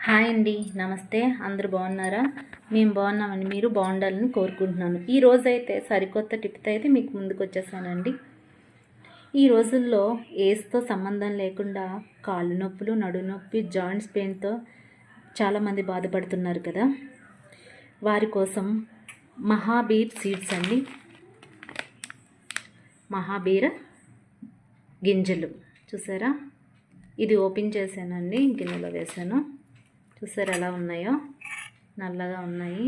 Hi అండి, నమస్తే. అందరూ బాగున్నారా? మేము బాగున్నామండి. మీరు బాగుండాలని కోరుకుంటున్నాను. ఈ రోజైతే సరికొత్త టిప్తో అయితే మీకు ముందుకు వచ్చేసానండి. ఈ రోజుల్లో ఏజ్తో సంబంధం లేకుండా కాళ్ళు నొప్పులు, నడుము నొప్పి, జాయింట్స్ పెయిన్తో చాలామంది బాధపడుతున్నారు కదా. వారి కోసం మహాబీర్ సీడ్స్ అండి, మహాబీర్ గింజలు చూసారా? ఇది ఓపెన్ చేశానండి, గిన్నెలో వేసాను. చూసారు ఎలా ఉన్నాయో, నల్లగా ఉన్నాయి.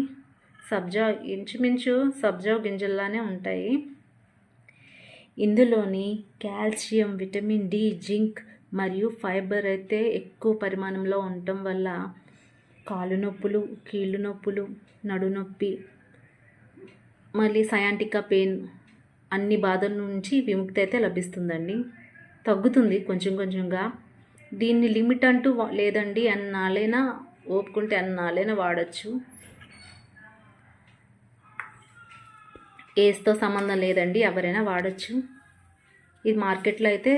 సబ్జా ఇంచుమించు సబ్జా గింజల్లానే ఉంటాయి. ఇందులోని కాల్షియం, విటమిన్ డి, జింక్ మరియు ఫైబర్ అయితే ఎక్కువ పరిమాణంలో ఉండటం వల్ల కాళ్ళు నొప్పులు, కీళ్ళు నొప్పులు, నడు నొప్పి, మళ్ళీ సయాంటికా పెయిన్ అన్ని బాధల నుంచి విముక్తి అయితే లభిస్తుందండి. తగ్గుతుంది కొంచెం కొంచెంగా. దీన్ని లిమిట్ అంటూ లేదండి, అన్నాళ్ళైనా ఓపుకుంటే అన్నాళ్ళైనా వాడచ్చు. ఏజ్తో సంబంధం లేదండి, ఎవరైనా వాడచ్చు. ఇది మార్కెట్లో అయితే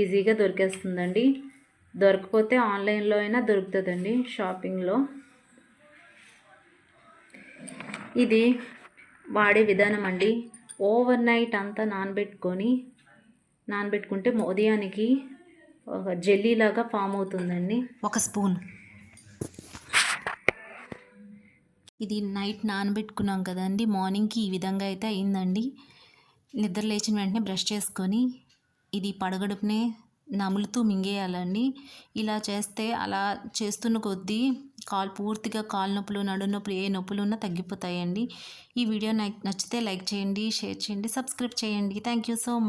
ఈజీగా దొరికేస్తుందండి. దొరకకపోతే ఆన్లైన్లో అయినా దొరుకుతుందండి, షాపింగ్లో. ఇది వాడే విధానం అండి, ఓవర్ నైట్ అంతా నానబెట్టుకుంటే ఉదయానికి ఒక జెల్లీలాగా ఫామ్ అవుతుందండి. 1 స్పూన్. ఇది నైట్ నానబెట్టుకున్నాం కదండి, మార్నింగ్కి ఈ విధంగా అయితే అయిందండి. నిద్ర లేచిన వెంటనే బ్రష్ చేసుకొని ఇది పడగడుపునే నములుతూ మింగేయాలండి. ఇలా చేస్తే అలా చేస్తున్న కొద్దీ పూర్తిగా కాలు నొప్పులు, నడుము నొప్పులు, ఏ నొప్పులు ఉన్నా తగ్గిపోతాయండి. ఈ వీడియో నచ్చితే లైక్ చేయండి, షేర్ చేయండి, సబ్స్క్రైబ్ చేయండి. Thank you so much.